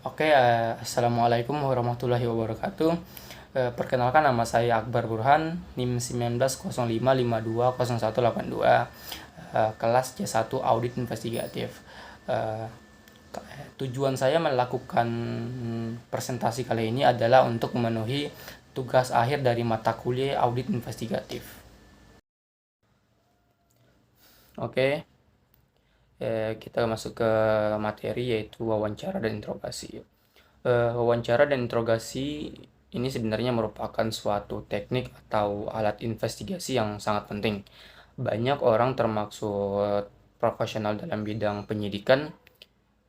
Assalamualaikum warahmatullahi wabarakatuh. Perkenalkan, nama saya Akbar Burhan, NIM 1905520182, kelas C1 Audit Investigatif. Eh, Tujuan saya melakukan presentasi kali ini adalah untuk memenuhi tugas akhir dari mata kuliah Audit Investigatif. Oke, kita masuk ke materi, yaitu wawancara dan interogasi. Wawancara dan interogasi ini sebenarnya merupakan suatu teknik atau alat investigasi yang sangat penting. Banyak orang, termasuk profesional dalam bidang penyidikan,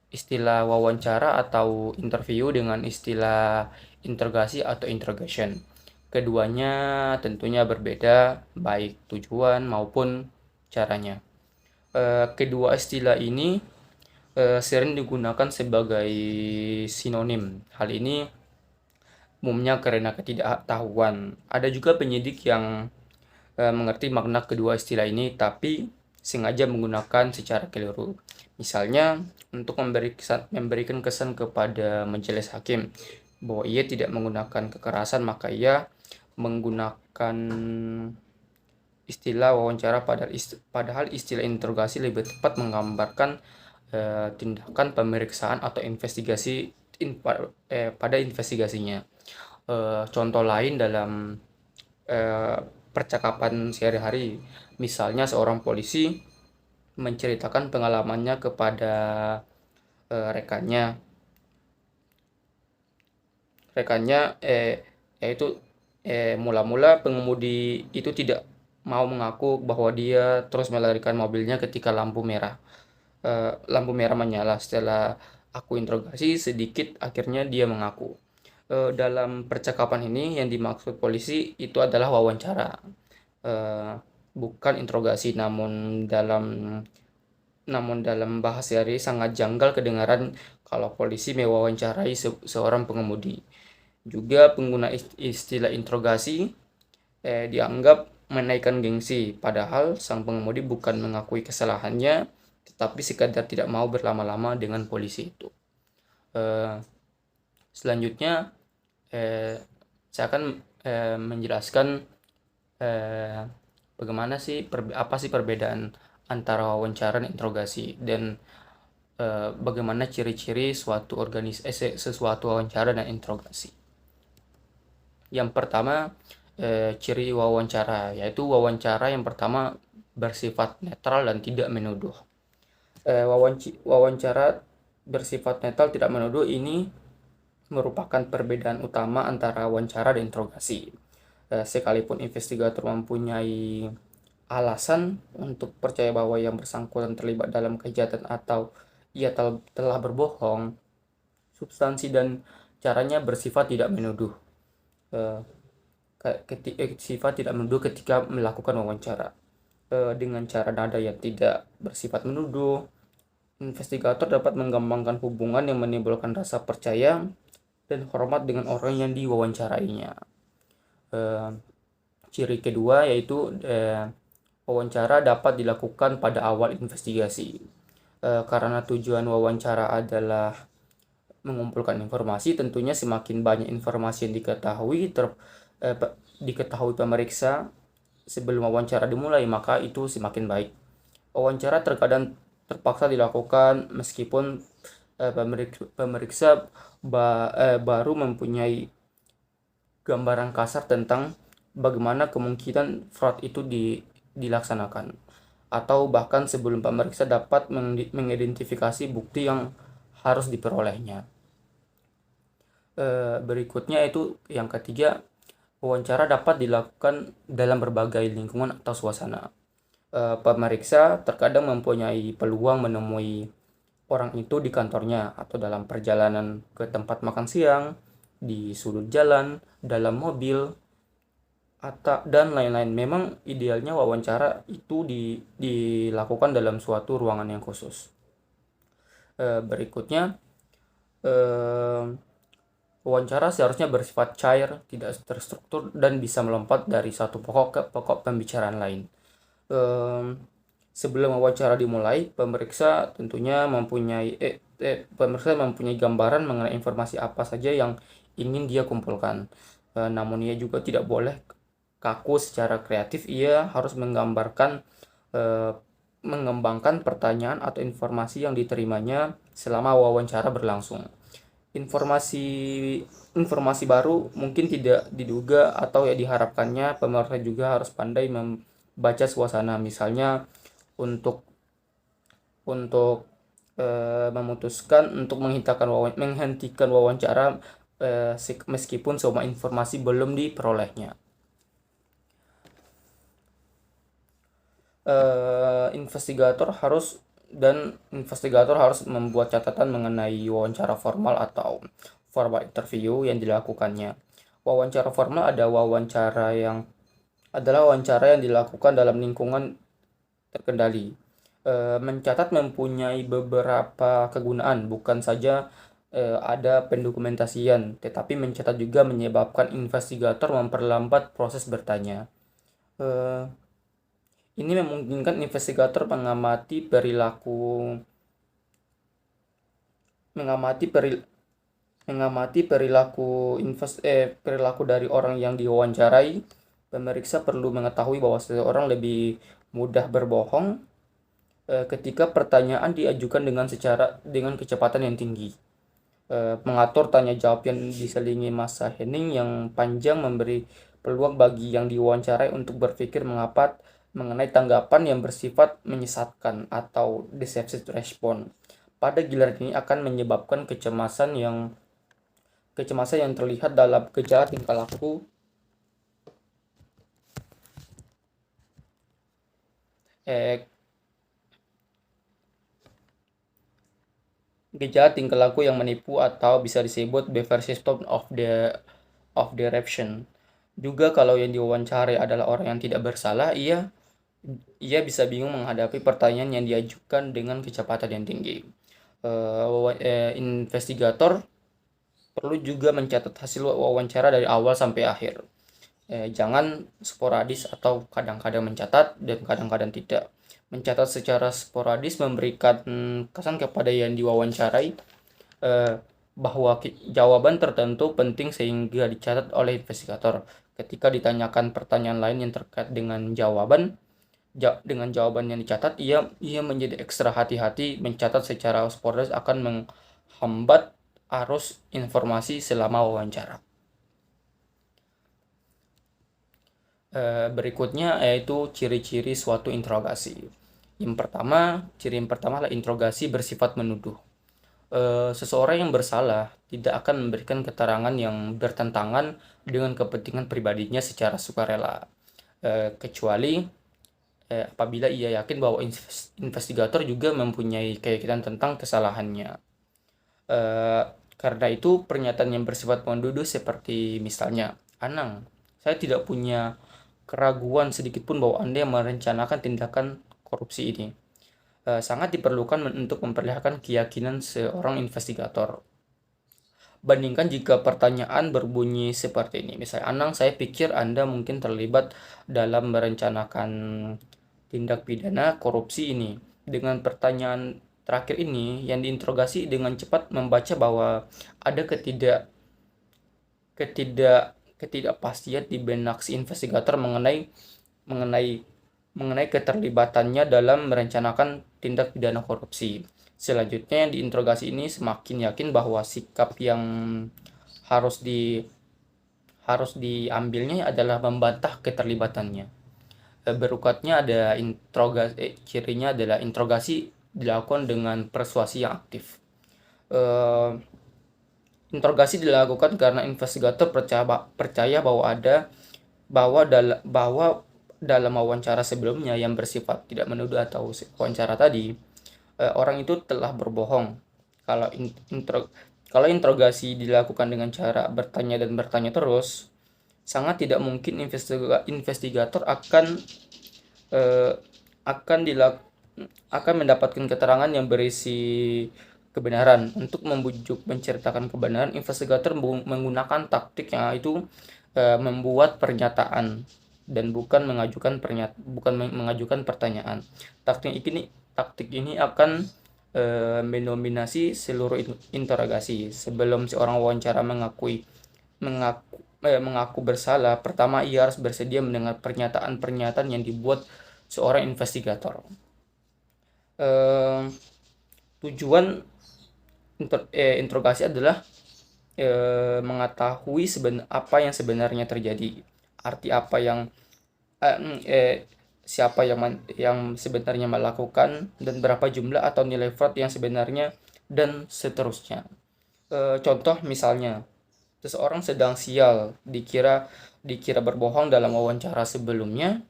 istilah wawancara atau interview dengan istilah interogasi atau interrogation. Keduanya tentunya berbeda, baik tujuan maupun caranya. Kedua istilah ini sering digunakan sebagai sinonim. Hal ini umumnya karena ketidaktahuan. Ada juga penyidik yang mengerti makna kedua istilah ini tapi sengaja menggunakan secara keliru. Misalnya, untuk memberikan kesan kepada majelis hakim bahwa ia tidak menggunakan kekerasan, maka ia menggunakan istilah wawancara, padahal istilah interogasi lebih tepat menggambarkan tindakan pemeriksaan atau investigasi pada investigasinya. Contoh lain dalam eh, percakapan sehari-hari, misalnya seorang polisi menceritakan pengalamannya kepada rekannya rekannya yaitu mula-mula pengemudi itu tidak mau mengaku bahwa dia terus melarikan mobilnya ketika lampu merah menyala. Setelah aku interogasi sedikit, akhirnya dia mengaku. Dalam percakapan ini yang dimaksud polisi itu adalah wawancara, eh, bukan interogasi. Namun dalam bahasa sehari sangat janggal kedengaran kalau polisi mewawancarai seorang pengemudi. Juga pengguna istilah interogasi dianggap menaikkan gengsi, padahal sang pengemudi bukan mengakui kesalahannya, tetapi sekadar tidak mau berlama-lama dengan polisi itu. Eh, Selanjutnya, eh, saya akan menjelaskan eh, apa sih perbedaan antara wawancara dan interogasi, dan bagaimana ciri-ciri sesuatu wawancara dan interogasi. Yang pertama, ciri wawancara, yaitu wawancara yang pertama bersifat netral dan tidak menuduh. Wawancara bersifat netral tidak menuduh ini merupakan perbedaan utama antara wawancara dan interogasi. Sekalipun investigator mempunyai alasan untuk percaya bahwa yang bersangkutan terlibat dalam kejahatan atau ia telah berbohong, substansi dan caranya bersifat tidak menuduh. Sifat tidak menuduh ketika melakukan wawancara. Dengan cara nada yang tidak bersifat menuduh, investigator dapat mengembangkan hubungan yang menimbulkan rasa percaya dan hormat dengan orang yang diwawancarainya. Ciri kedua yaitu wawancara dapat dilakukan pada awal investigasi. Karena tujuan wawancara adalah mengumpulkan informasi, tentunya semakin banyak informasi yang diketahui pemeriksa sebelum wawancara dimulai, maka itu semakin baik. Wawancara terkadang terpaksa dilakukan meskipun pemeriksa baru mempunyai gambaran kasar tentang bagaimana kemungkinan fraud itu dilaksanakan, atau bahkan sebelum pemeriksa dapat mengidentifikasi bukti yang harus diperolehnya. Berikutnya itu yang ketiga, wawancara dapat dilakukan dalam berbagai lingkungan atau suasana. Pemeriksa terkadang mempunyai peluang menemui orang itu di kantornya atau dalam perjalanan ke tempat makan siang, di sudut jalan, dalam mobil, dan lain-lain. Memang idealnya wawancara itu dilakukan dalam suatu ruangan yang khusus. Berikutnya, wawancara seharusnya bersifat cair, tidak terstruktur, dan bisa melompat dari satu pokok ke pokok pembicaraan lain. Sebelum wawancara dimulai, pemeriksa tentunya pemirsa mempunyai gambaran mengenai informasi apa saja yang ingin dia kumpulkan. Namun ia juga tidak boleh kaku secara kreatif, ia harus mengembangkan pertanyaan atau informasi yang diterimanya selama wawancara berlangsung. Informasi informasi baru mungkin tidak diduga atau ya diharapkannya, pemirsa juga harus pandai membaca suasana, misalnya untuk memutuskan untuk menghentikan wawancara meskipun semua informasi belum diperolehnya. Investigator harus membuat catatan mengenai wawancara formal atau formal interview yang dilakukannya. Wawancara formal adalah wawancara yang dilakukan dalam lingkungan terkendali. Mencatat mempunyai beberapa kegunaan, bukan saja ada pendokumentasian, tetapi mencatat juga menyebabkan investigator memperlambat proses bertanya. Ini memungkinkan investigator mengamati perilaku dari orang yang diwawancarai. Pemeriksa perlu mengetahui bahwa seseorang lebih mudah berbohong ketika pertanyaan diajukan dengan kecepatan yang tinggi. Mengatur tanya jawab yang diselingi masa hening yang panjang memberi peluang bagi yang diwawancarai untuk berpikir mengenai tanggapan yang bersifat menyesatkan atau deceptive response. Pada giliran ini akan menyebabkan kecemasan yang terlihat dalam gejala tingkah laku yang menipu atau bisa disebut behavior system of deception. Juga kalau yang diwawancarai adalah orang yang tidak bersalah, ia bisa bingung menghadapi pertanyaan yang diajukan dengan kecepatan yang tinggi. Investigator perlu juga mencatat hasil wawancara dari awal sampai akhir. Jangan sporadis atau kadang-kadang mencatat dan kadang-kadang tidak. Mencatat secara sporadis memberikan kesan kepada yang diwawancarai bahwa jawaban tertentu penting sehingga dicatat oleh investigator. Ketika ditanyakan pertanyaan lain yang terkait dengan jawaban yang dicatat, ia menjadi ekstra hati-hati. Mencatat secara sporadis akan menghambat arus informasi selama wawancara. Berikutnya yaitu ciri-ciri suatu interogasi. Ciri yang pertama adalah interogasi bersifat menuduh. Seseorang yang bersalah tidak akan memberikan keterangan yang bertentangan dengan kepentingan pribadinya secara sukarela, kecuali apabila ia yakin bahwa investigator juga mempunyai keyakinan tentang kesalahannya. Karena itu pernyataan yang bersifat menuduh seperti misalnya, "Anang, saya tidak punya keraguan sedikitpun bahwa Anda yang merencanakan tindakan korupsi ini," sangat diperlukan untuk memperlihatkan keyakinan seorang investigator. Bandingkan jika pertanyaan berbunyi seperti ini, misalnya, "Anang, saya pikir Anda mungkin terlibat dalam merencanakan tindak pidana korupsi ini." Dengan pertanyaan terakhir ini, yang diinterogasi dengan cepat membaca bahwa ada ketidakpastian di benak si investigator mengenai keterlibatannya dalam merencanakan tindak pidana korupsi. Selanjutnya, yang diinterogasi ini semakin yakin bahwa sikap yang harus diambilnya adalah membantah keterlibatannya. Berikutnya ada cirinya adalah interogasi dilakukan dengan persuasi yang aktif. Interogasi dilakukan karena investigator percaya bahwa dalam wawancara sebelumnya yang bersifat tidak menuduh atau wawancara tadi, orang itu telah berbohong. Kalau interogasi dilakukan dengan cara bertanya dan bertanya terus, sangat tidak mungkin investigator akan mendapatkan keterangan yang berisi kebenaran. Untuk menceritakan kebenaran, investigator menggunakan taktik yang itu membuat pernyataan dan bukan mengajukan pertanyaan. Taktik ini akan mendominasi seluruh interogasi. Sebelum seorang wawancara mengaku bersalah, pertama ia harus bersedia mendengar pernyataan-pernyataan yang dibuat seorang investigator. Tujuan interogasi adalah mengetahui apa yang sebenarnya terjadi, arti apa yang siapa yang sebenarnya melakukan, dan berapa jumlah atau nilai fraud yang sebenarnya, dan seterusnya. Contoh misalnya, seseorang sedang sial, dikira berbohong dalam wawancara sebelumnya,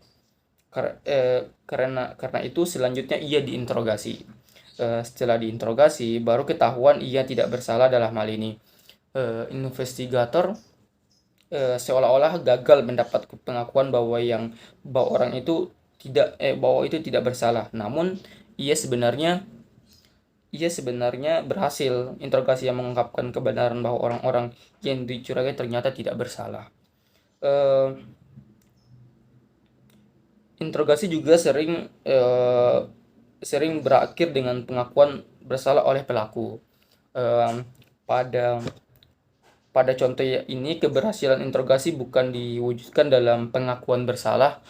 karena itu selanjutnya ia diinterogasi. Setelah diinterogasi, baru ketahuan ia tidak bersalah dalam hal ini. Investigator seolah-olah gagal mendapat pengakuan bahwa orang itu tidak bersalah. Namun ia sebenarnya berhasil. Interogasi yang mengungkapkan kebenaran bahwa orang-orang yang dicurigai ternyata tidak bersalah. Interogasi juga sering berakhir dengan pengakuan bersalah oleh pelaku. Pada contoh ini, keberhasilan interogasi bukan diwujudkan dalam pengakuan bersalah,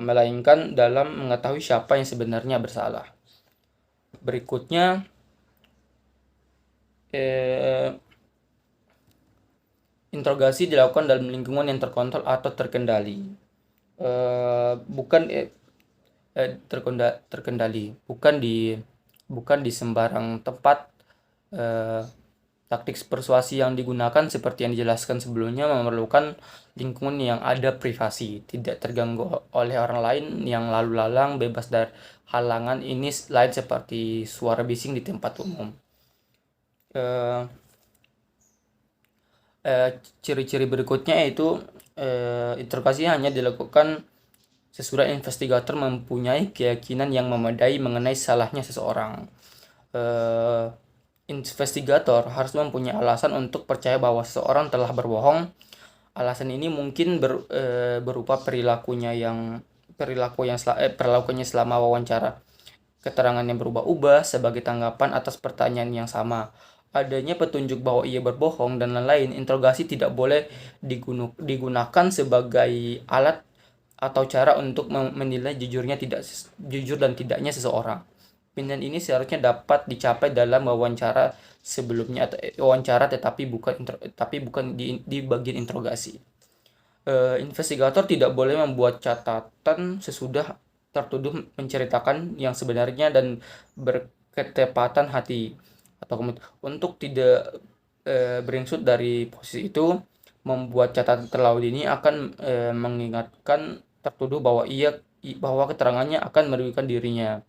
melainkan dalam mengetahui siapa yang sebenarnya bersalah. Berikutnya, interogasi dilakukan dalam lingkungan yang terkontrol atau terkendali. Bukan di sembarang tempat. Taktik persuasi yang digunakan seperti yang dijelaskan sebelumnya memerlukan lingkungan yang ada privasi, tidak terganggu oleh orang lain yang lalu lalang, bebas dari halangan ini lain seperti suara bising di tempat umum. Ciri-ciri berikutnya yaitu interogasi hanya dilakukan sesudah investigator mempunyai keyakinan yang memadai mengenai salahnya seseorang. Investigator harus mempunyai alasan untuk percaya bahwa seseorang telah berbohong. Alasan ini mungkin berupa perilakunya selama wawancara, keterangan yang berubah-ubah sebagai tanggapan atas pertanyaan yang sama, adanya petunjuk bahwa ia berbohong, dan lain-lain. Interogasi tidak boleh digunakan sebagai alat atau cara untuk menilai jujur dan tidaknya seseorang. Pilihan ini seharusnya dapat dicapai dalam wawancara sebelumnya atau wawancara tetapi bukan di bagian interogasi. Investigator tidak boleh membuat catatan sesudah tertuduh menceritakan yang sebenarnya dan berketepatan hati, atau untuk tidak beringsut dari posisi itu. Membuat catatan terlalu dini akan mengingatkan tertuduh bahwa keterangannya akan merugikan dirinya.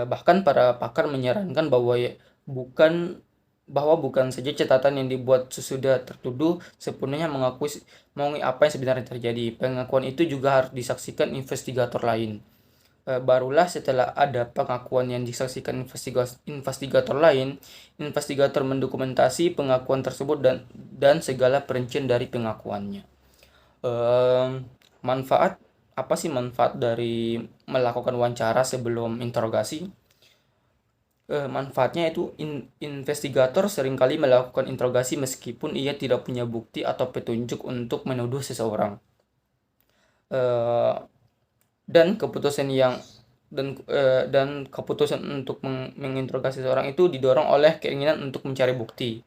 Bahkan para pakar menyarankan bahwa bukan saja catatan yang dibuat sesudah tertuduh sepenuhnya mengakui apa yang sebenarnya terjadi. Pengakuan itu juga harus disaksikan investigator lain. Barulah setelah ada pengakuan yang disaksikan investigator lain, investigator mendokumentasi pengakuan tersebut dan segala perincian dari pengakuannya. Apa sih manfaat dari melakukan wawancara sebelum interogasi? Manfaatnya itu investigator seringkali melakukan interogasi meskipun ia tidak punya bukti atau petunjuk untuk menuduh seseorang. Dan keputusan untuk menginterogasi seseorang itu didorong oleh keinginan untuk mencari bukti.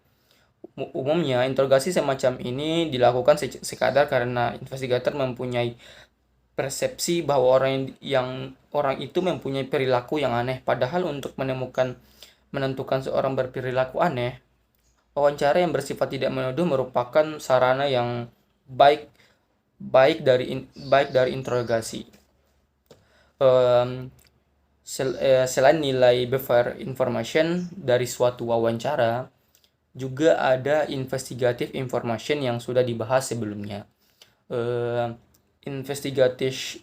Umumnya interogasi semacam ini dilakukan sekadar karena investigator mempunyai persepsi bahwa orang itu mempunyai perilaku yang aneh. Padahal untuk menentukan seorang berperilaku aneh, wawancara yang bersifat tidak menuduh merupakan sarana yang baik dari interogasi. Selain nilai buffer information dari suatu wawancara, juga ada investigative information yang sudah dibahas sebelumnya. Investigative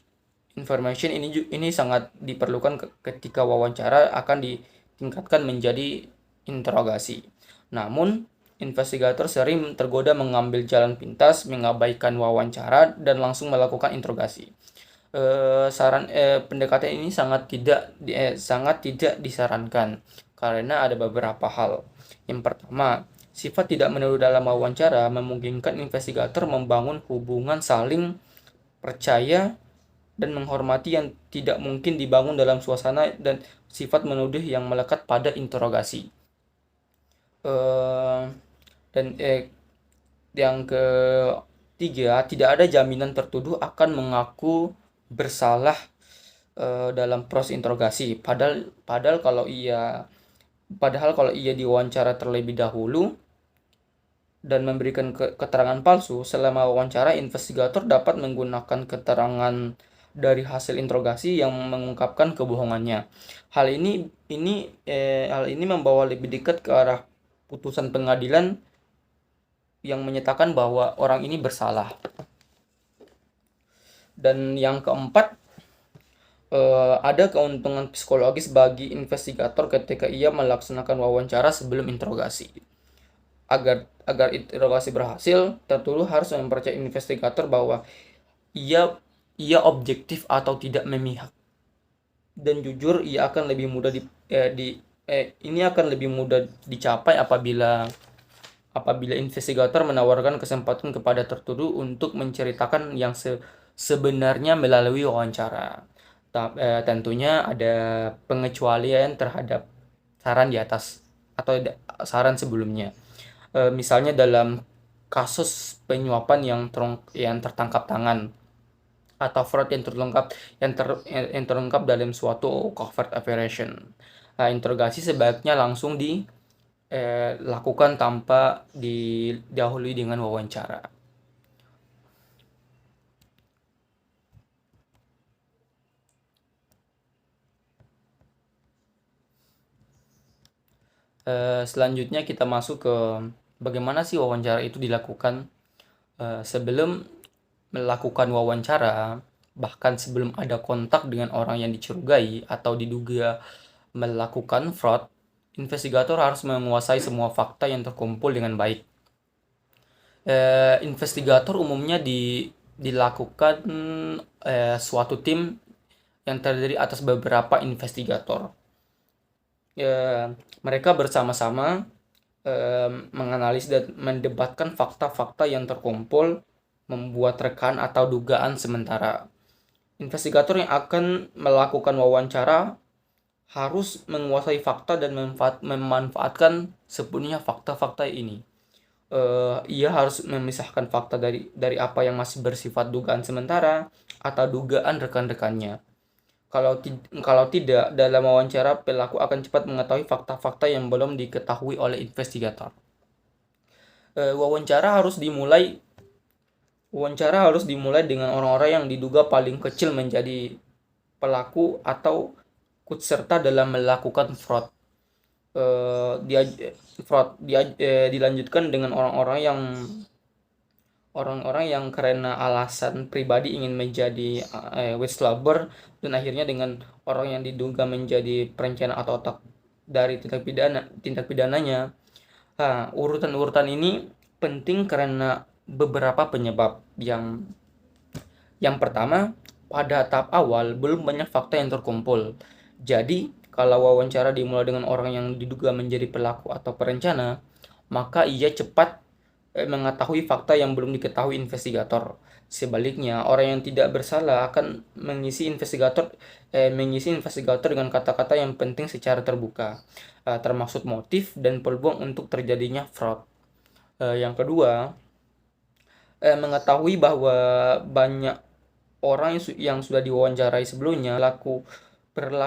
information ini sangat diperlukan ketika wawancara akan ditingkatkan menjadi interogasi. Namun, investigator sering tergoda mengambil jalan pintas, mengabaikan wawancara, dan langsung melakukan interogasi. Pendekatan ini sangat tidak disarankan karena ada beberapa hal. Yang pertama, sifat tidak menuduh dalam wawancara memungkinkan investigator membangun hubungan saling percaya dan menghormati yang tidak mungkin dibangun dalam suasana dan sifat menuduh yang melekat pada interogasi. Eh, dan yang ketiga, tidak ada jaminan tertuduh akan mengaku bersalah dalam proses interogasi. Padahal kalau ia diwawancara terlebih dahulu dan memberikan keterangan palsu selama wawancara, investigator dapat menggunakan keterangan dari hasil interogasi yang mengungkapkan kebohongannya. Hal ini membawa lebih dekat ke arah putusan pengadilan yang menyatakan bahwa orang ini bersalah. Dan yang keempat, ada keuntungan psikologis bagi investigator ketika ia melaksanakan wawancara sebelum interogasi. Agar interogasi berhasil, tertuduh harus mempercayai investigator bahwa ia objektif atau tidak memihak dan jujur. Ini akan lebih mudah dicapai apabila investigator menawarkan kesempatan kepada tertuduh untuk menceritakan yang sebenarnya melalui wawancara. Tentunya ada pengecualian terhadap saran di atas atau saran sebelumnya. Misalnya dalam kasus penyuapan yang tertangkap tangan atau fraud yang terungkap dalam suatu covert operation. Interogasi sebaiknya langsung dilakukan tanpa didahului dengan wawancara. Selanjutnya kita masuk ke bagaimana sih wawancara itu dilakukan. Sebelum melakukan wawancara, bahkan sebelum ada kontak dengan orang yang dicurigai atau diduga melakukan fraud, investigator harus menguasai semua fakta yang terkumpul dengan baik. Investigator umumnya dilakukan suatu tim yang terdiri atas beberapa investigator. Mereka bersama-sama menganalisis dan mendebatkan fakta-fakta yang terkumpul, membuat rekan atau dugaan sementara. Investigator yang akan melakukan wawancara harus menguasai fakta dan memanfaatkan sepenuhnya fakta-fakta ini. Ia harus memisahkan fakta dari apa yang masih bersifat dugaan sementara atau dugaan rekan-rekannya. Kalau tidak, dalam wawancara pelaku akan cepat mengetahui fakta-fakta yang belum diketahui oleh investigator. Wawancara harus dimulai dengan orang-orang yang diduga paling kecil menjadi pelaku atau ikut serta dalam melakukan fraud. Dilanjutkan dengan orang-orang yang karena alasan pribadi ingin menjadi whistleblower, dan akhirnya dengan orang yang diduga menjadi perencana atau otak dari tindak pidananya. Urutan-urutan ini penting karena beberapa penyebab. Yang pertama, pada tahap awal belum banyak fakta yang terkumpul. Jadi, kalau wawancara dimulai dengan orang yang diduga menjadi pelaku atau perencana, maka ia cepat mengetahui fakta yang belum diketahui investigator. Sebaliknya, orang yang tidak bersalah akan mengisi investigator dengan kata-kata yang penting secara terbuka, termasuk motif dan peluang untuk terjadinya fraud. Yang kedua, mengetahui bahwa banyak orang yang sudah diwawancarai sebelumnya,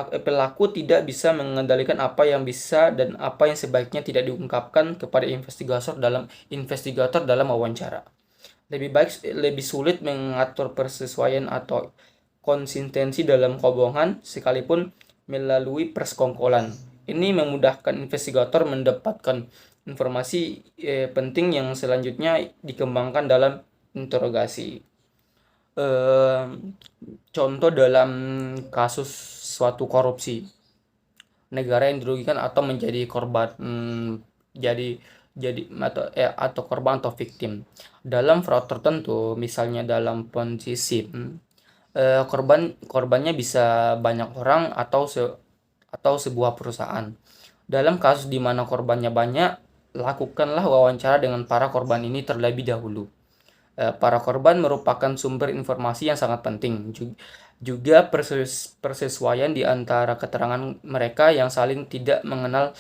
pelaku tidak bisa mengendalikan apa yang bisa dan apa yang sebaiknya tidak diungkapkan kepada investigator dalam wawancara. Lebih sulit mengatur persesuaian atau konsistensi dalam kebohongan sekalipun melalui persekongkolan. Ini memudahkan investigator mendapatkan informasi penting yang selanjutnya dikembangkan dalam interogasi. Contoh dalam kasus suatu korupsi, negara yang dirugikan atau menjadi korban, atau korban atau victim dalam fraud tertentu, misalnya dalam Ponzi scheme. Korbannya bisa banyak orang atau sebuah perusahaan. Dalam kasus di mana korbannya banyak, lakukanlah wawancara dengan para korban ini terlebih dahulu. Para korban merupakan sumber informasi yang sangat penting. Juga persesuaian di antara keterangan mereka yang saling tidak mengenal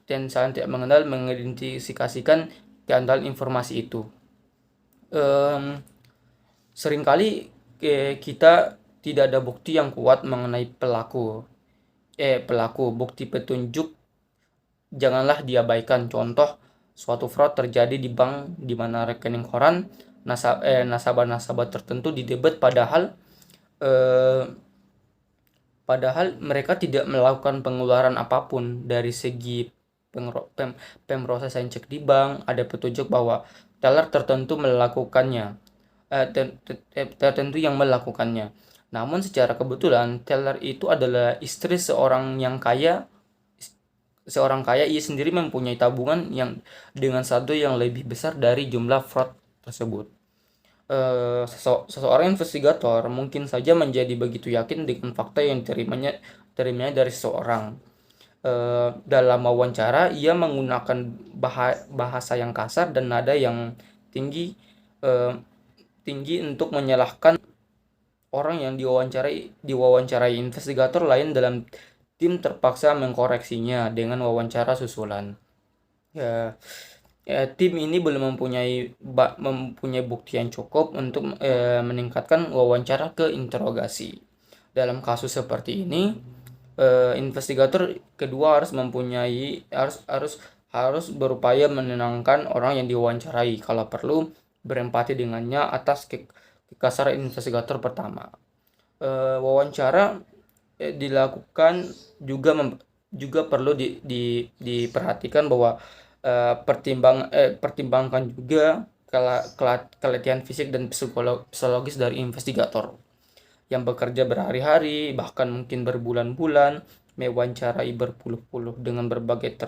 dan saling tidak mengenal mengidentifikasikan keandalan informasi itu. Em, Seringkali kita tidak ada bukti yang kuat mengenai pelaku. Bukti petunjuk janganlah diabaikan. Contoh, suatu fraud terjadi di bank di mana rekening koran nasabah-nasabah tertentu didebet eh, padahal mereka tidak melakukan pengeluaran apapun. Dari segi pemrosesan cek di bank, ada petunjuk bahwa teller tertentu yang melakukannya. Namun secara kebetulan teller itu adalah istri seorang kaya. Ia sendiri mempunyai tabungan yang dengan saldo yang lebih besar dari jumlah fraud tersebut. Seseorang investigator mungkin saja menjadi begitu yakin dengan fakta yang terimanya dari seseorang. Dalam wawancara, ia menggunakan bahasa yang kasar dan nada yang tinggi eh, tinggi untuk menyalahkan orang yang diwawancarai. Investigator lain dalam tim terpaksa mengkoreksinya dengan wawancara susulan. Ya, tim ini belum mempunyai bukti yang cukup untuk meningkatkan wawancara ke interogasi. Dalam kasus seperti ini, investigator kedua harus berupaya menenangkan orang yang diwawancarai. Kalau perlu, berempati dengannya atas kekasaran investigator pertama. Wawancara dilakukan juga perlu diperhatikan bahwa pertimbangkan juga keletihan fisik dan psikologis dari investigator yang bekerja berhari-hari, bahkan mungkin berbulan-bulan, mewawancarai berpuluh-puluh dengan berbagai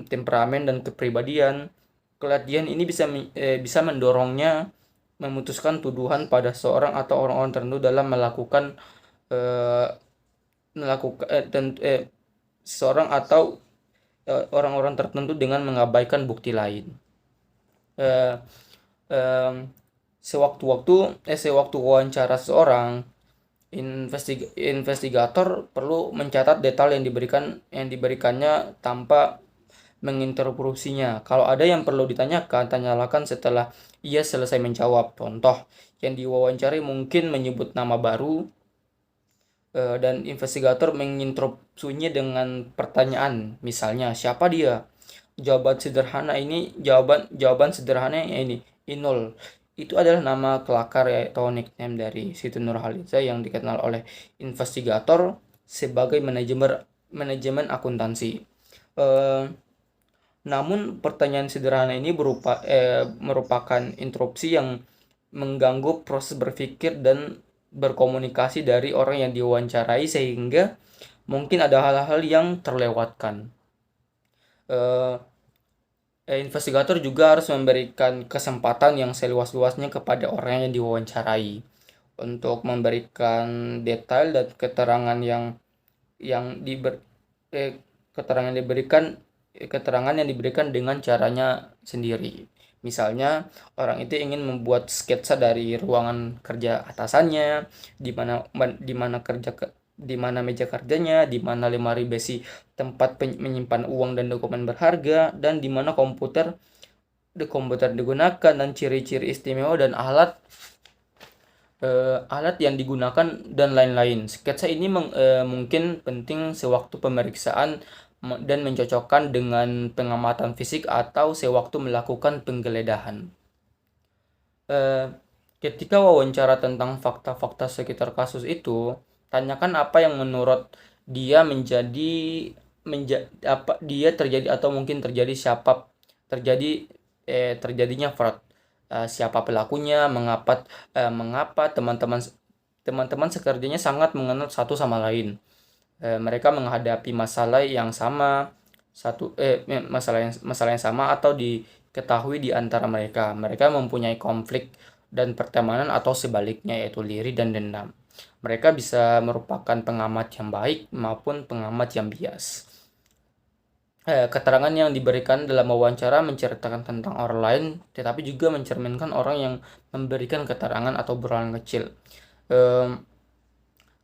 temperamen dan kepribadian. Keletihan ini bisa mendorongnya memutuskan tuduhan pada seorang atau orang-orang tertentu dalam melakukan eh, melakukan seorang atau orang-orang tertentu dengan mengabaikan bukti lain. Eh, em, sewaktu wawancara seseorang, investigator perlu mencatat detail yang diberikannya tanpa menginterupsinya. Kalau ada yang perlu ditanyakan, tanyakan setelah ia selesai menjawab. Contoh, yang diwawancari mungkin menyebut nama baru, dan investigator menginterupsinya dengan pertanyaan, misalnya siapa dia. Jawaban sederhana ini Inul. Itu adalah nama kelakar atau nickname dari Siti Nurhaliza yang dikenal oleh investigator sebagai manajemen akuntansi. Eh, Namun pertanyaan sederhana ini merupakan interupsi yang mengganggu proses berpikir dan berkomunikasi dari orang yang diwawancarai, sehingga mungkin ada hal-hal yang terlewatkan. Investigator juga harus memberikan kesempatan yang seluas-luasnya kepada orang yang diwawancarai untuk memberikan detail dan yang diber, eh, keterangan yang diberikan dengan caranya sendiri. Misalnya, orang itu ingin membuat sketsa dari ruangan kerja atasannya, di mana di mana di mana meja kerjanya, di mana lemari besi tempat menyimpan uang dan dokumen berharga, dan di mana komputer digunakan, dan ciri-ciri istimewa dan alat yang digunakan dan lain-lain. Sketsa ini mungkin penting sewaktu pemeriksaan dan mencocokkan dengan pengamatan fisik atau sewaktu melakukan penggeledahan. Ketika wawancara tentang fakta-fakta sekitar kasus itu, tanyakan apa yang menurut dia apa dia terjadi atau mungkin terjadinya fraud. Siapa pelakunya, mengapa teman-teman sekerjanya sangat mengenal satu sama lain. Mereka menghadapi masalah yang sama masalah yang sama atau diketahui di antara mereka. Mereka mempunyai konflik dan pertemanan atau sebaliknya yaitu iri dan dendam. Mereka bisa merupakan pengamat yang baik maupun pengamat yang bias. Keterangan yang diberikan dalam wawancara menceritakan tentang orang lain, tetapi juga mencerminkan orang yang memberikan keterangan atau obrolan kecil.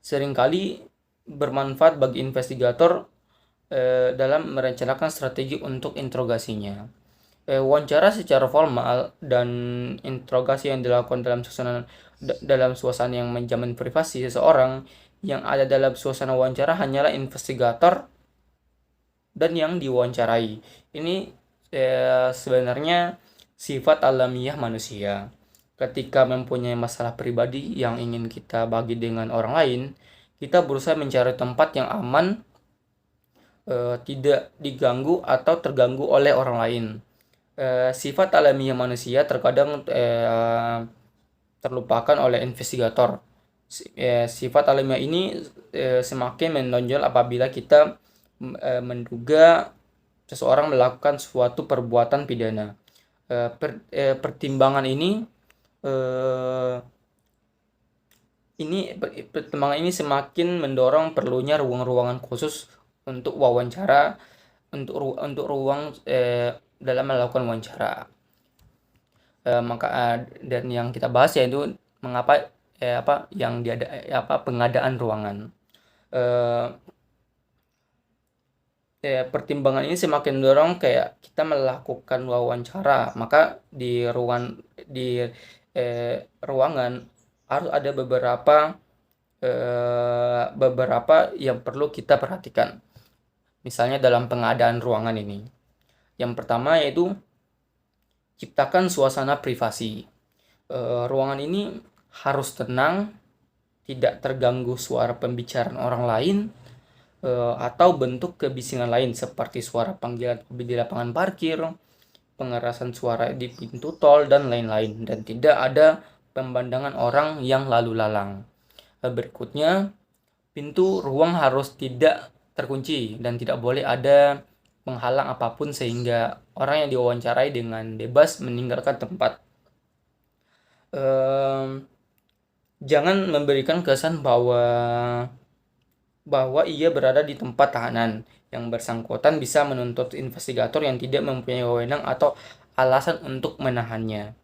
Seringkali bermanfaat bagi investigator dalam merencanakan strategi untuk interogasinya. Wawancara secara formal dan interogasi yang dilakukan dalam suasana yang menjamin privasi seseorang. Yang ada dalam suasana wawancara hanyalah investigator dan yang diwawancarai. Ini sebenarnya sifat alamiah manusia. Ketika mempunyai masalah pribadi yang ingin kita bagi dengan orang lain, kita berusaha mencari tempat yang aman, tidak diganggu atau terganggu oleh orang lain. Sifat alamiah manusia terkadang terlupakan oleh investigator. Sifat alamiah ini semakin menonjol apabila kita menduga seseorang melakukan suatu perbuatan pidana. Pertimbangan ini semakin mendorong perlunya ruang-ruangan khusus untuk wawancara, untuk ruang dalam melakukan wawancara. Dan yang kita bahas yaitu mengapa pengadaan ruangan. Pertimbangan ini semakin mendorong kayak kita melakukan wawancara, maka di ruangan harus ada beberapa yang perlu kita perhatikan. Misalnya dalam pengadaan ruangan ini, yang pertama yaitu ciptakan suasana privasi. Ruangan ini harus tenang, tidak terganggu suara pembicaraan orang lain atau bentuk kebisingan lain seperti suara panggilan di lapangan parkir, pengerasan suara di pintu tol, dan lain-lain, dan tidak ada pemandangan orang yang lalu lalang. Berikutnya, pintu ruang harus tidak terkunci dan tidak boleh ada penghalang apapun sehingga orang yang diwawancarai dengan bebas meninggalkan tempat. Jangan memberikan kesan bahwa ia berada di tempat tahanan. Yang bersangkutan bisa menuntut investigator yang tidak mempunyai wewenang atau alasan untuk menahannya.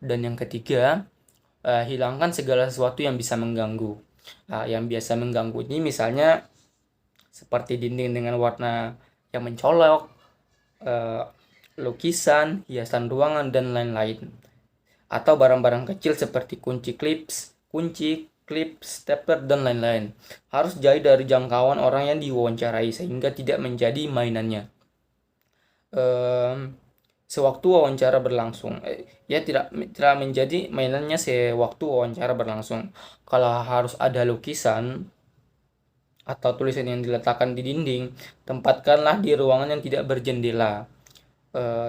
Dan yang ketiga, hilangkan segala sesuatu yang bisa mengganggu. Yang biasa mengganggu ini misalnya seperti dinding dengan warna yang mencolok, lukisan, hiasan ruangan, dan lain-lain. Atau barang-barang kecil seperti kunci, klip, stapler, dan lain-lain. Harus jauh dari jangkauan orang yang diwawancarai sehingga tidak menjadi mainannya. Sewaktu wawancara berlangsung, tidak menjadi mainannya sewaktu wawancara berlangsung. Kalau harus ada lukisan atau tulisan yang diletakkan di dinding, tempatkanlah di ruangan yang tidak berjendela.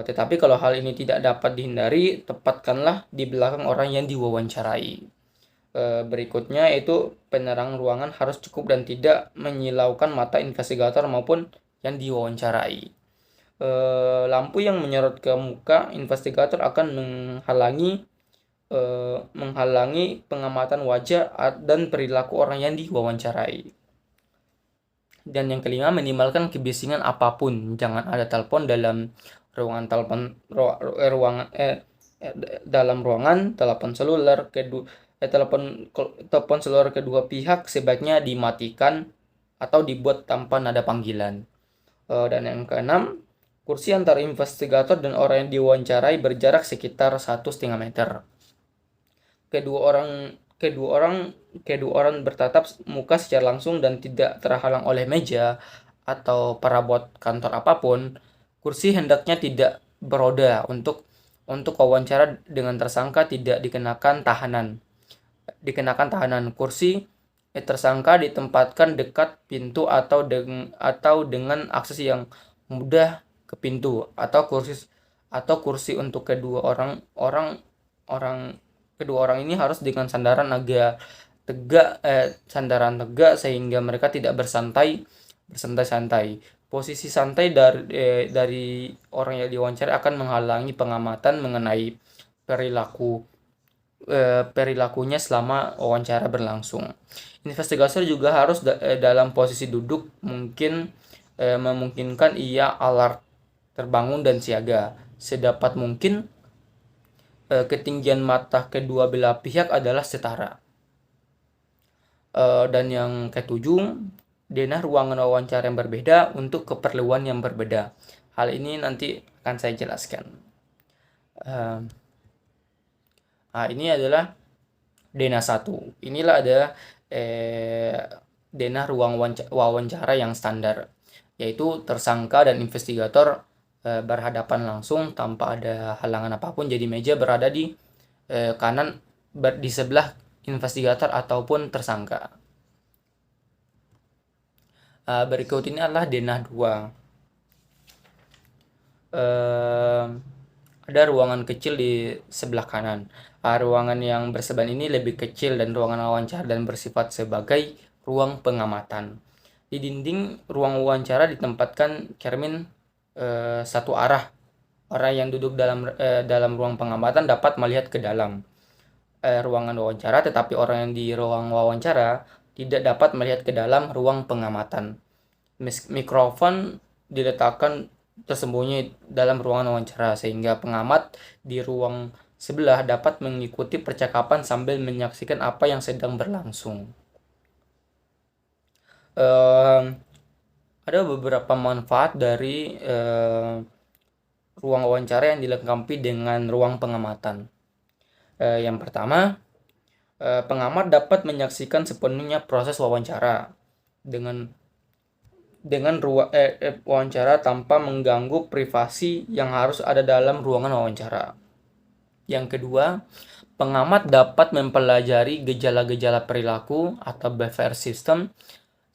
Tetapi kalau hal ini tidak dapat dihindari, tempatkanlah di belakang orang yang diwawancarai. Berikutnya itu penerangan ruangan harus cukup dan tidak menyilaukan mata investigator maupun yang diwawancarai. Lampu yang menyorot ke muka investigator akan menghalangi pengamatan wajah dan perilaku orang yang diwawancarai. Dan yang kelima, minimalkan kebisingan apapun. Jangan ada telepon dalam ruangan, telepon seluler telepon seluler kedua pihak sebaiknya dimatikan atau dibuat tanpa nada panggilan. Dan yang keenam, kursi antara investigator dan orang yang diwawancarai berjarak sekitar 1,5 meter. Kedua orang bertatap muka secara langsung dan tidak terhalang oleh meja atau perabot kantor apapun. Kursi hendaknya tidak beroda. Untuk wawancara dengan tersangka tidak dikenakan tahanan. Kursi tersangka ditempatkan dekat pintu atau dengan akses yang mudah ke pintu, atau kursi untuk kedua orang ini harus dengan sandaran tegak sehingga mereka tidak bersantai-santai. Posisi santai dari orang yang diwawancara akan menghalangi pengamatan mengenai perilaku perilakunya selama wawancara berlangsung. Investigator juga harus dalam posisi duduk memungkinkan ia alert, terbangun dan siaga. Sedapat mungkin ketinggian mata kedua belah pihak adalah setara. Dan yang ketujuh, denah ruangan wawancara yang berbeda untuk keperluan yang berbeda. Hal ini nanti akan saya jelaskan. Ini adalah denah 1. Inilah ada denah ruang wawancara yang standar, yaitu tersangka dan investigator berhadapan langsung tanpa ada halangan apapun. Jadi meja berada di kanan di sebelah investigator ataupun tersangka. Berikut ini adalah denah 2. Ada ruangan kecil di sebelah kanan. Ruangan yang bersebelahan ini lebih kecil dan ruangan wawancara dan bersifat sebagai ruang pengamatan. Di dinding ruang wawancara ditempatkan cermin satu arah. Orang yang duduk dalam ruang pengamatan dapat melihat ke dalam ruangan wawancara, tetapi orang yang di ruang wawancara tidak dapat melihat ke dalam ruang pengamatan. Mikrofon diletakkan tersembunyi dalam ruangan wawancara sehingga pengamat di ruang sebelah dapat mengikuti percakapan sambil menyaksikan apa yang sedang berlangsung. Ada beberapa manfaat dari ruang wawancara yang dilengkapi dengan ruang pengamatan. Yang pertama, pengamat dapat menyaksikan sepenuhnya proses wawancara dengan wawancara tanpa mengganggu privasi yang harus ada dalam ruangan wawancara. Yang kedua, pengamat dapat mempelajari gejala-gejala perilaku atau behavior system.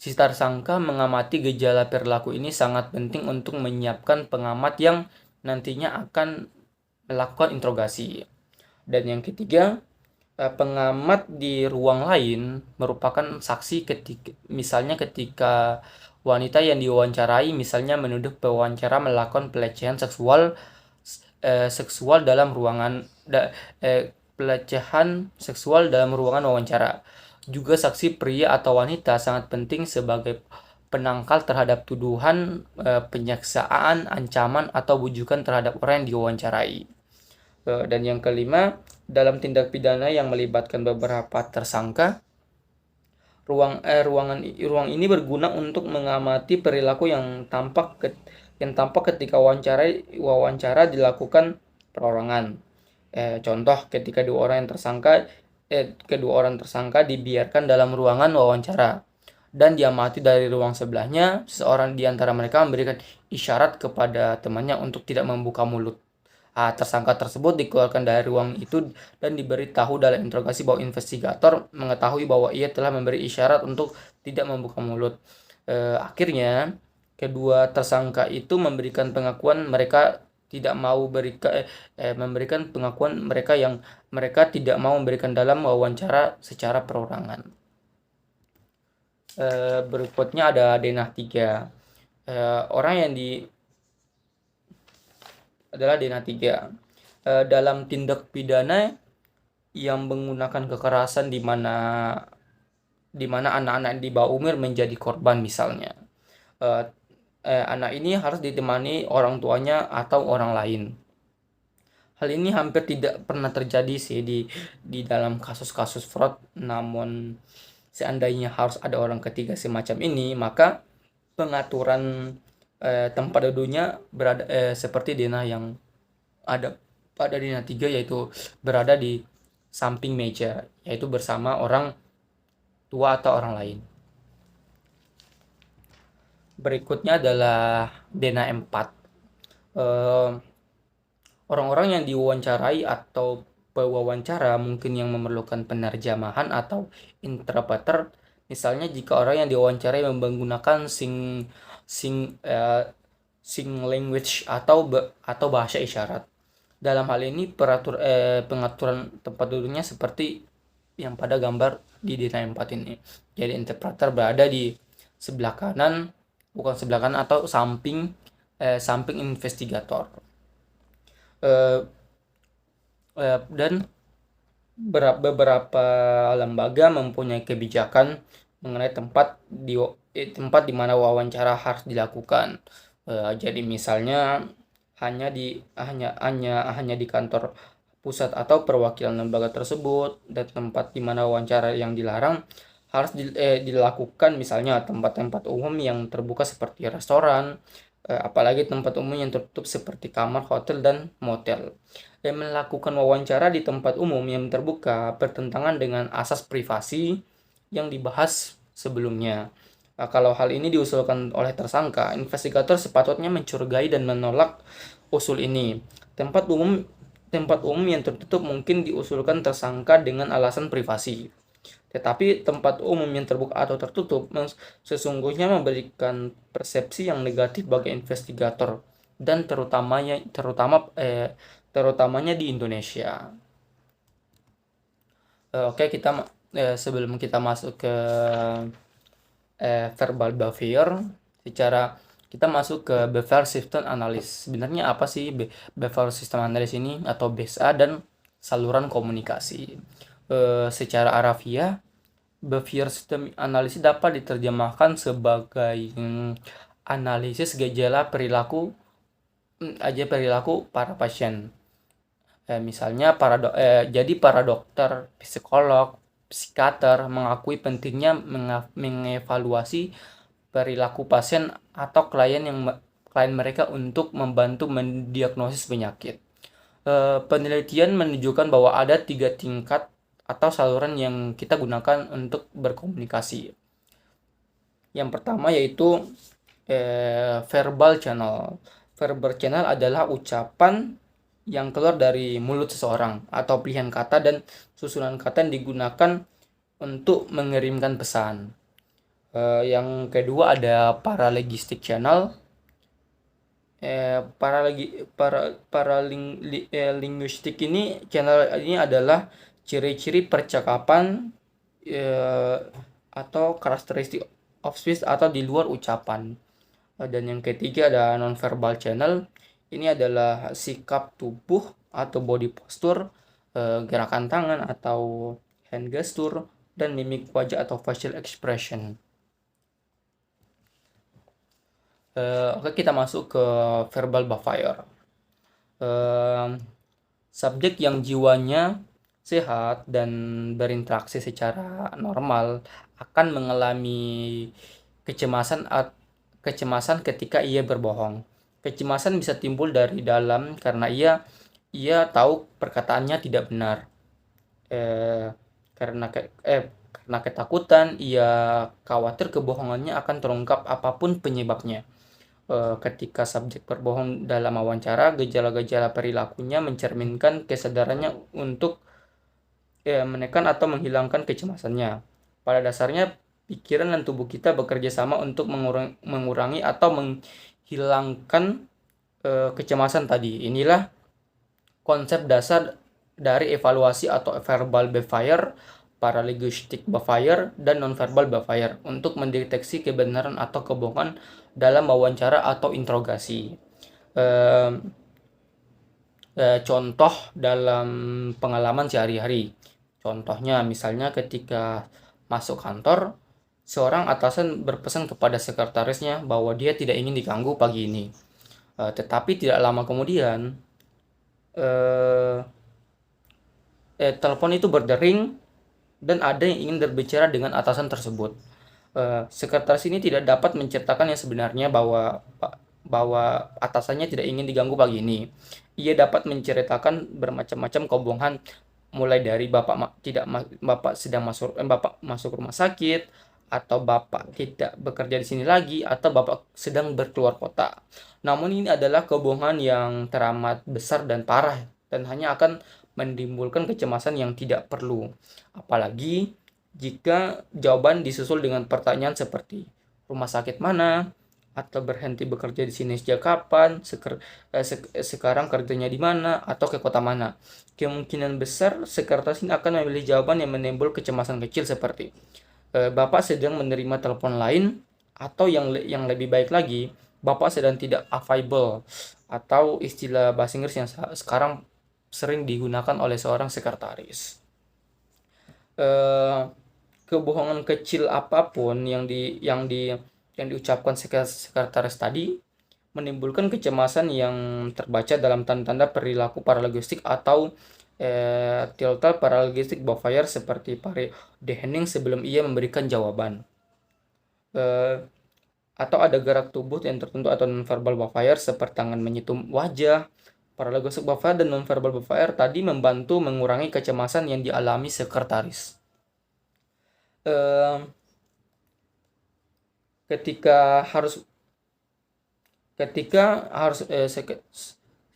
Si tersangka mengamati gejala perilaku ini sangat penting untuk menyiapkan pengamat yang nantinya akan melakukan interogasi. Dan yang ketiga, pengamat di ruang lain merupakan saksi ketika wanita yang diwawancarai misalnya menuduh pewawancara melakukan pelecehan seksual dalam ruangan pelecehan seksual dalam ruangan wawancara. Juga saksi pria atau wanita sangat penting sebagai penangkal terhadap tuduhan penyiksaan, ancaman atau bujukan terhadap orang yang diwawancarai. Dan yang kelima, dalam tindak pidana yang melibatkan beberapa tersangka, ruang ini berguna untuk mengamati perilaku yang tampak ketika wawancara dilakukan perorangan. Contoh, ketika kedua orang tersangka dibiarkan dalam ruangan wawancara dan diamati dari ruang sebelahnya, seorang di antara mereka memberikan isyarat kepada temannya untuk tidak membuka mulut. Tersangka tersebut dikeluarkan dari ruang itu dan diberi tahu dalam interogasi bahwa investigator mengetahui bahwa ia telah memberi isyarat untuk tidak membuka mulut. Akhirnya kedua tersangka itu memberikan pengakuan mereka yang mereka tidak mau memberikan dalam wawancara secara perorangan. Berikutnya ada denah 3. Orang yang adalah denah 3. Dalam tindak pidana yang menggunakan kekerasan di mana anak-anak di bawah umur menjadi korban misalnya. Anak ini harus ditemani orang tuanya atau orang lain. Hal ini hampir tidak pernah terjadi sih di dalam kasus-kasus fraud, namun seandainya harus ada orang ketiga semacam ini, maka pengaturan tempat duduknya berada seperti denah yang ada pada denah 3, yaitu berada di samping meja, yaitu bersama orang tua atau orang lain. Berikutnya adalah denah 4. Orang-orang yang diwawancarai atau pewawancara mungkin yang memerlukan penerjemahan atau interpreter. Misalnya jika orang yang diwawancarai menggunakan sing language atau bahasa isyarat. Dalam hal ini pengaturan tempat duduknya seperti yang pada gambar di denah 4 ini. Jadi interpreter berada di sebelah kanan atau samping investigator. Dan beberapa lembaga mempunyai kebijakan mengenai tempat di mana wawancara harus dilakukan. Jadi misalnya hanya di kantor pusat atau perwakilan lembaga tersebut, dan tempat di mana wawancara yang dilarang harus dilakukan, misalnya tempat-tempat umum yang terbuka seperti restoran, apalagi tempat umum yang tertutup seperti kamar, hotel, dan motel. Melakukan wawancara di tempat umum yang terbuka bertentangan dengan asas privasi yang dibahas sebelumnya. Kalau hal ini diusulkan oleh tersangka, investigator sepatutnya mencurigai dan menolak usul ini. Tempat umum yang tertutup mungkin diusulkan tersangka dengan alasan privasi. Tetapi tempat umum yang terbuka atau tertutup sesungguhnya memberikan persepsi yang negatif bagi investigator, dan terutamanya di Indonesia. Oke, sebelum kita masuk ke verbal behavior, kita masuk ke behavioral system analysis. Sebenarnya apa sih behavioral system analysis ini, atau BSA, dan saluran komunikasi? Secara harafiah, behavioral system analysis dapat diterjemahkan sebagai analisis gejala perilaku para pasien. Misalnya jadi para dokter, psikolog, psikiater mengakui pentingnya mengevaluasi perilaku pasien atau klien mereka untuk membantu mendiagnosis penyakit. Penelitian menunjukkan bahwa ada 3 tingkat atau saluran yang kita gunakan untuk berkomunikasi. Yang pertama yaitu verbal channel. Verbal channel adalah ucapan yang keluar dari mulut seseorang atau pilihan kata dan susunan kata yang digunakan untuk mengirimkan pesan. Yang kedua ada paralegistic channel. Linguistik ini, channel ini adalah ciri-ciri percakapan atau karakteristik of speech atau di luar ucapan. Dan yang ketiga ada non-verbal channel. Ini adalah sikap tubuh atau body posture, gerakan tangan atau hand gesture, dan mimik wajah atau facial expression. Oke, kita masuk ke verbal behavior. Subjek yang jiwanya sehat dan berinteraksi secara normal akan mengalami kecemasan ketika ia berbohong. Kecemasan bisa timbul dari dalam karena ia tahu perkataannya tidak benar. Karena ketakutan, ia khawatir kebohongannya akan terungkap apapun penyebabnya. Ketika subjek berbohong dalam wawancara, gejala-gejala perilakunya mencerminkan kesadarannya untuk menekan atau menghilangkan kecemasannya. Pada dasarnya, pikiran dan tubuh kita bekerja sama untuk mengurangi atau hilangkan kecemasan tadi. Inilah konsep dasar dari evaluasi atau verbal behavior, paralinguistic behavior, dan nonverbal behavior untuk mendeteksi kebenaran atau kebohongan dalam wawancara atau interogasi. Contoh dalam pengalaman sehari-hari. Contohnya misalnya ketika masuk kantor, seorang atasan berpesan kepada sekretarisnya bahwa dia tidak ingin diganggu pagi ini. Tetapi tidak lama kemudian, telepon itu berdering dan ada yang ingin berbicara dengan atasan tersebut. Sekretaris ini tidak dapat menceritakan yang sebenarnya bahwa atasannya tidak ingin diganggu pagi ini. Ia dapat menceritakan bermacam-macam kebohongan, mulai dari bapak masuk rumah sakit, atau bapak tidak bekerja di sini lagi, atau bapak sedang berkeluar kota. Namun ini adalah kebohongan yang teramat besar dan parah, dan hanya akan menimbulkan kecemasan yang tidak perlu. Apalagi jika jawaban disusul dengan pertanyaan seperti rumah sakit mana, atau berhenti bekerja di sini sejak kapan, sekarang kerjanya di mana, atau ke kota mana. Kemungkinan besar sekretaris ini akan memilih jawaban yang menimbul kecemasan kecil seperti Bapak sedang menerima telepon lain, atau yang lebih baik lagi, Bapak sedang tidak available, atau istilah bahasa Inggris yang sekarang sering digunakan oleh seorang sekretaris. eh, kebohongan kecil apapun yang diucapkan sekretaris tadi menimbulkan kecemasan yang terbaca dalam tanda-tanda perilaku paralegistik atau tiltal paralegistik backfire seperti pare dehening sebelum ia memberikan jawaban. Eh, atau ada gerak tubuh yang tertentu atau nonverbal backfire seperti tangan menyentuh wajah. Paralegistik backfire dan nonverbal backfire tadi membantu mengurangi kecemasan yang dialami sekretaris. Eh, ketika harus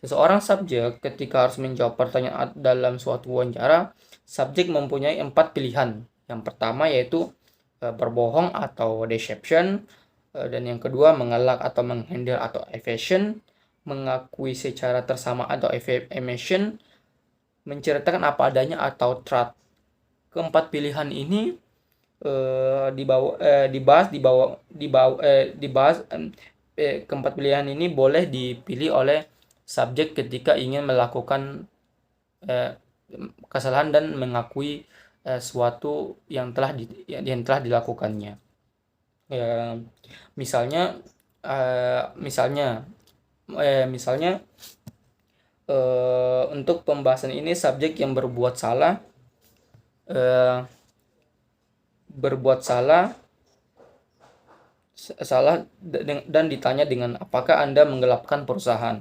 seseorang subjek ketika harus menjawab pertanyaan dalam suatu wawancara, subjek mempunyai 4 pilihan. Yang pertama yaitu berbohong atau deception, dan yang kedua mengelak atau menghindar atau evasion, mengakui secara tersama atau emission, menceritakan apa adanya atau trust. Keempat pilihan ini keempat pilihan ini boleh dipilih oleh subjek ketika ingin melakukan kesalahan dan mengakui suatu yang telah dilakukannya. Misalnya untuk pembahasan ini subjek yang berbuat salah dan ditanya dengan apakah Anda menggelapkan perusahaan.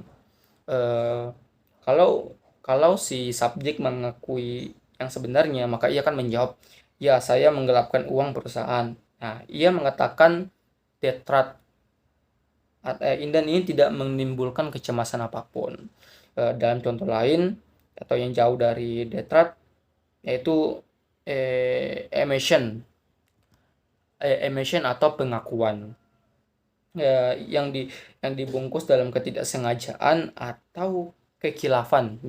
Kalau si subjek mengakui yang sebenarnya, maka ia akan menjawab, ya saya menggelapkan uang perusahaan. Nah, ia mengatakan tetrat dan ini tidak menimbulkan kecemasan apapun. Dalam contoh lain atau yang jauh dari detrat yaitu emission atau pengakuan yang dibungkus dalam ketidaksengajaan atau kekilafan.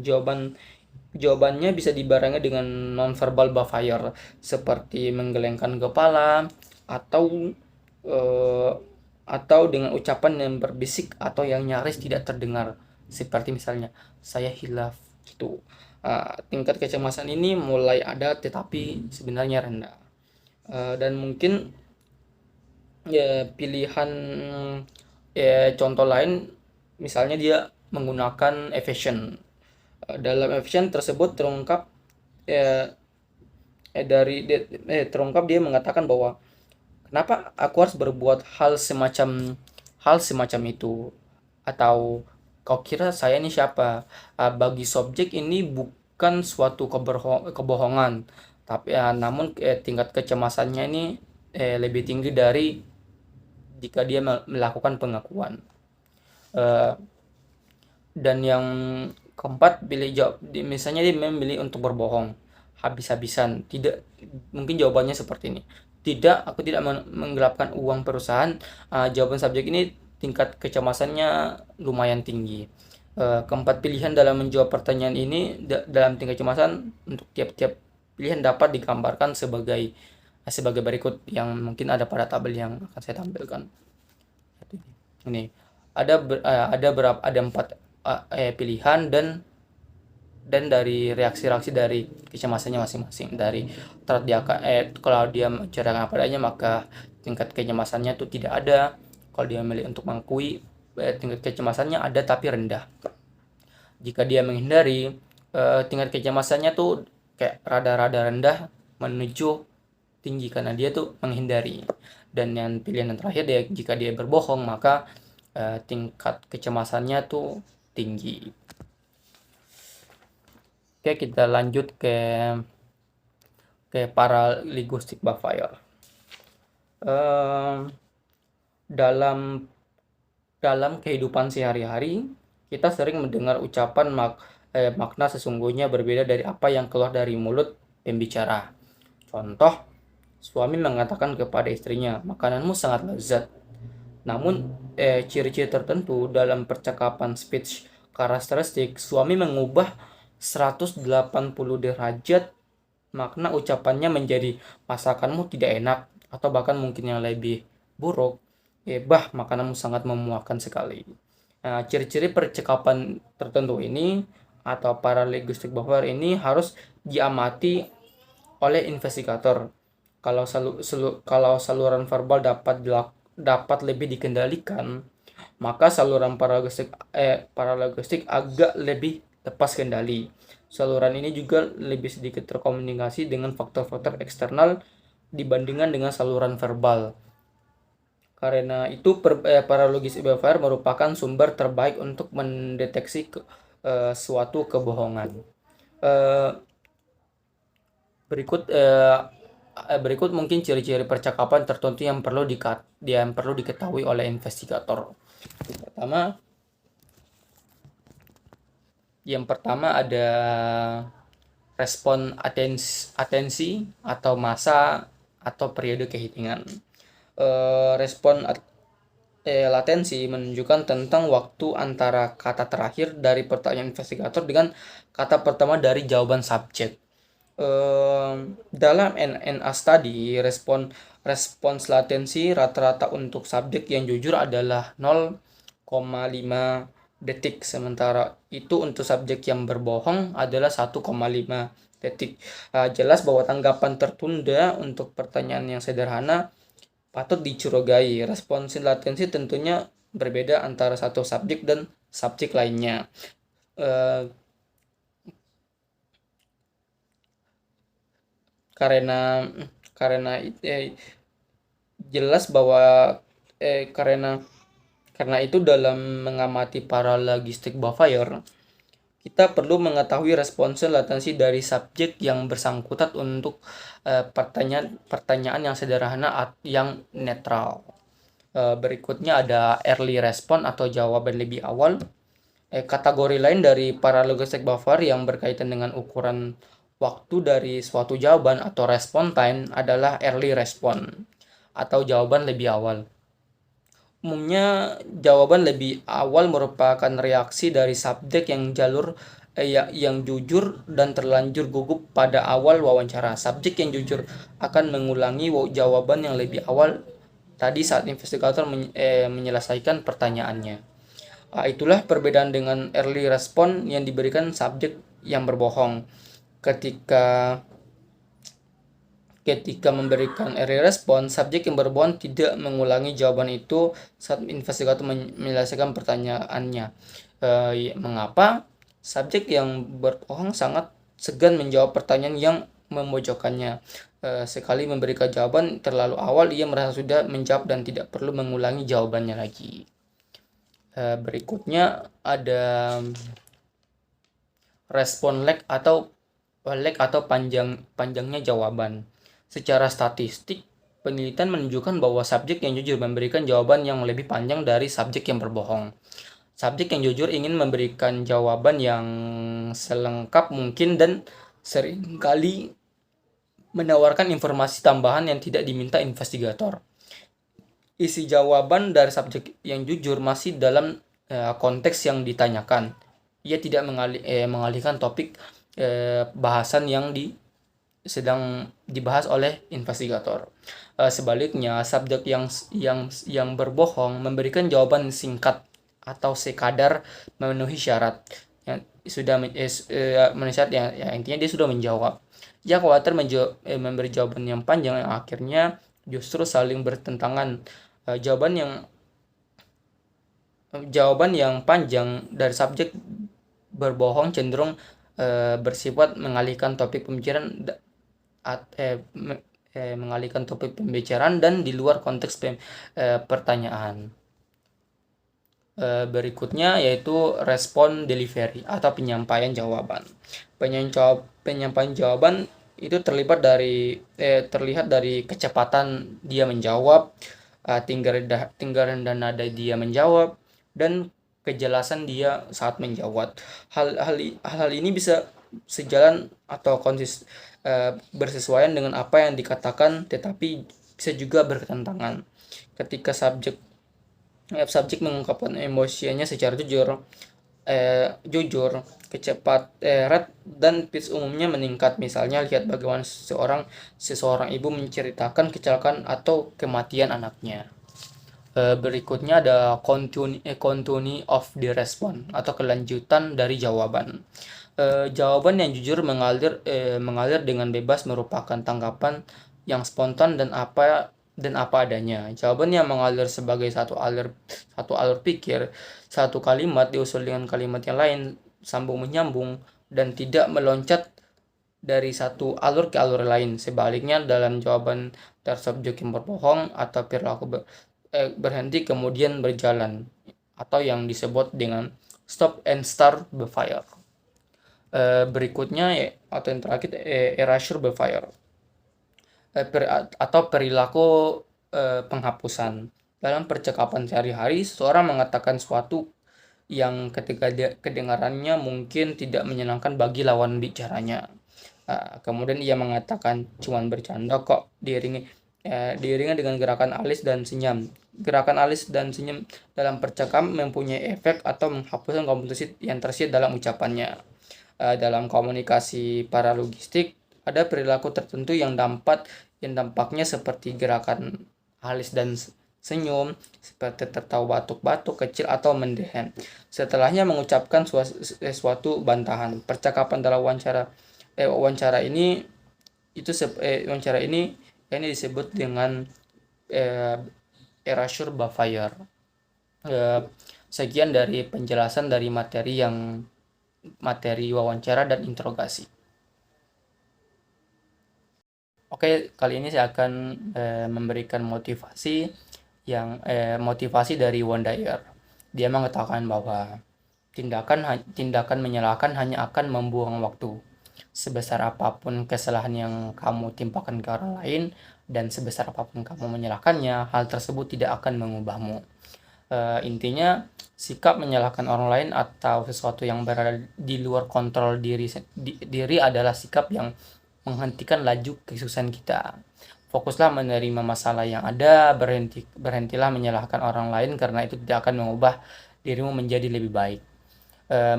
Jawabannya bisa dibarengi dengan nonverbal backfire seperti menggelengkan kepala atau dengan ucapan yang berbisik atau yang nyaris tidak terdengar seperti misalnya saya hilaf gitu. Tingkat kecemasan ini mulai ada tetapi sebenarnya rendah. Dan mungkin pilihan contoh lain misalnya dia menggunakan evasion. Dalam evasion tersebut terungkap dia mengatakan bahwa kenapa aku harus berbuat hal semacam itu, atau kau kira saya ini siapa? Bagi subjek ini bukan suatu kebohongan, tapi namun tingkat kecemasannya ini lebih tinggi dari jika dia melakukan pengakuan. Dan yang keempat, misalnya dia memilih untuk berbohong habis-habisan. Mungkin jawabannya seperti ini. Tidak, aku tidak menggelapkan uang perusahaan. Jawaban subjek ini tingkat kecemasannya lumayan tinggi. Keempat pilihan dalam menjawab pertanyaan ini dalam tingkat kecemasan untuk tiap-tiap pilihan dapat digambarkan sebagai berikut, yang mungkin ada pada tabel yang akan saya tampilkan. Ini ada 4 pilihan dan dari reaksi-reaksi dari kecemasannya masing-masing. Dari kalau dia menceritakan apa adanya, maka tingkat kecemasannya itu tidak ada. Kalau dia memilih untuk mengakui, tingkat kecemasannya ada tapi rendah. Jika dia menghindari, tingkat kecemasannya tuh kayak rada-rada rendah menuju tinggi karena dia tuh menghindari. Dan yang pilihan yang terakhir, jika dia berbohong, maka tingkat kecemasannya tuh tinggi. Oke, kita lanjut ke paralinguistic backfire. Dalam kehidupan sehari-hari, kita sering mendengar ucapan makna sesungguhnya berbeda dari apa yang keluar dari mulut pembicara. Contoh, suami mengatakan kepada istrinya, makananmu sangat lezat. Namun, ciri-ciri tertentu dalam percakapan speech karakteristik, suami mengubah 180 derajat makna ucapannya menjadi masakanmu tidak enak, atau bahkan mungkin yang lebih buruk, makananmu sangat memuaskan sekali. Nah, ciri-ciri percakapan tertentu ini atau paralinguistic backfire ini harus diamati oleh investigator. Kalau saluran verbal dapat lebih dikendalikan, maka saluran paralogistik agak lebih lepas kendali. Saluran ini juga lebih sedikit terkomunikasi dengan faktor-faktor eksternal dibandingkan dengan saluran verbal. Karena itu paralogis behavior merupakan sumber terbaik untuk mendeteksi suatu kebohongan. Eh, berikut mungkin ciri-ciri percakapan tertentu yang perlu diketahui oleh investigator. Yang pertama ada respon atensi atau masa atau periode kehitungan. Respon latensi menunjukkan tentang waktu antara kata terakhir dari pertanyaan investigator dengan kata pertama dari jawaban subjek. Dalam NNA study, respons latensi rata-rata untuk subjek yang jujur adalah 0,5 detik, sementara itu untuk subjek yang berbohong adalah 1,5 detik. Jelas bahwa tanggapan tertunda untuk pertanyaan yang sederhana patut dicurigai. Respons latensi tentunya berbeda antara satu subjek dan subjek lainnya. Karena jelas bahwa karena itu dalam mengamati paralogistic behavior, kita perlu mengetahui respons latensi dari subjek yang bersangkutan untuk pertanyaan yang sederhana yang netral. Berikutnya ada early response atau jawaban lebih awal. Kategori lain dari paralogistic behavior yang berkaitan dengan ukuran waktu dari suatu jawaban atau response time adalah early response atau jawaban lebih awal. Umumnya jawaban lebih awal merupakan reaksi dari subjek yang jujur dan terlanjur gugup pada awal wawancara. Subjek yang jujur akan mengulangi jawaban yang lebih awal tadi saat investigator menyelesaikan pertanyaannya. Itulah perbedaan dengan early response yang diberikan subjek yang berbohong. Ketika memberikan early response, subjek yang berbohong tidak mengulangi jawaban itu saat investigator menyelesaikan pertanyaannya. Mengapa? Subjek yang berbohong sangat segan menjawab pertanyaan yang memojokkannya. Sekali memberikan jawaban terlalu awal, ia merasa sudah menjawab dan tidak perlu mengulangi jawabannya lagi. Berikutnya ada respon lag atau panjangnya jawaban. Secara statistik, penelitian menunjukkan bahwa subjek yang jujur memberikan jawaban yang lebih panjang dari subjek yang berbohong. Subjek yang jujur ingin memberikan jawaban yang selengkap mungkin dan seringkali menawarkan informasi tambahan yang tidak diminta investigator. Isi jawaban dari subjek yang jujur masih dalam konteks yang ditanyakan. Ia tidak mengalihkan topik bahasan yang sedang dibahas oleh investigator. Sebaliknya, subjek yang berbohong memberikan jawaban singkat atau sekadar memenuhi syarat yang sudah memenuhi syarat ya intinya dia sudah menjawab. Ia khawatir memberi jawaban yang panjang yang akhirnya justru saling bertentangan. Jawaban yang panjang dari subjek berbohong cenderung bersifat mengalihkan topik pembicaraan dan di luar konteks pertanyaan. Berikutnya yaitu respon delivery atau penyampaian jawaban. Penyampaian jawaban itu terlihat dari kecepatan dia menjawab, tinggal rendah nada dia menjawab, dan kejelasan dia saat menjawab. Hal ini bisa sejalan atau bersesuaian dengan apa yang dikatakan, tetapi bisa juga bertentangan. Ketika subjek mengungkapkan emosinya secara jujur, rate dan pitch umumnya meningkat. Misalnya lihat bagaimana seseorang ibu menceritakan kecelakaan atau kematian anaknya. Berikutnya ada continue of the response atau kelanjutan dari jawaban. Jawaban yang jujur mengalir dengan bebas merupakan tanggapan yang spontan dan apa adanya. Jawaban yang mengalir sebagai satu alur pikir, satu kalimat diusul dengan kalimat yang lain, sambung menyambung, dan tidak meloncat dari satu alur ke alur lain. Sebaliknya, dalam jawaban tersubjek yang berbohong atau perilaku berhenti kemudian berjalan, atau yang disebut dengan stop and start behavior. Berikutnya atau yang terakhir, erasure behavior, atau perilaku penghapusan. Dalam percakapan sehari-hari, seseorang mengatakan sesuatu yang ketika kedengarannya mungkin tidak menyenangkan bagi lawan bicaranya. Kemudian ia mengatakan cuman bercanda kok, diiringi dengan gerakan alis dan senyum. Gerakan alis dan senyum dalam percakapan mempunyai efek atau menghapuskan komunikasi yang tersirat dalam ucapannya. Dalam komunikasi paralogistik, ada perilaku tertentu yang dampaknya seperti gerakan alis dan senyum, seperti tertawa batuk-batuk kecil atau mendehen. Setelahnya mengucapkan sesuatu bantahan. Percakapan dalam wawancara ini disebut dengan erasure behavior. Sekian dari penjelasan dari materi wawancara dan interogasi. Oke, kali ini saya akan memberikan motivasi dari Wayne Dyer. Dia mengatakan bahwa tindakan menyalahkan hanya akan membuang waktu. Sebesar apapun kesalahan yang kamu timpakan ke orang lain dan sebesar apapun kamu menyalahkannya, hal tersebut tidak akan mengubahmu. Intinya, sikap menyalahkan orang lain atau sesuatu yang berada di luar kontrol diri adalah sikap yang menghentikan laju kesuksesan kita. Fokuslah menerima masalah yang ada, berhentilah menyalahkan orang lain karena itu tidak akan mengubah dirimu menjadi lebih baik.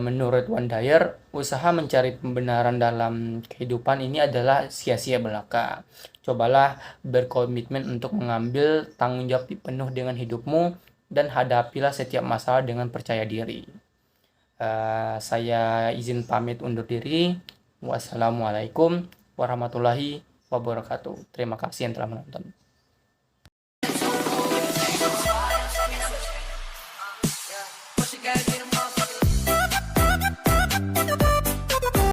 Menurut Wayne Dyer, usaha mencari pembenaran dalam kehidupan ini adalah sia-sia belaka. Cobalah berkomitmen untuk mengambil tanggung jawab penuh dengan hidupmu dan hadapilah setiap masalah dengan percaya diri. Saya izin pamit undur diri. Wassalamualaikum warahmatullahi wabarakatuh. Terima kasih yang telah menonton.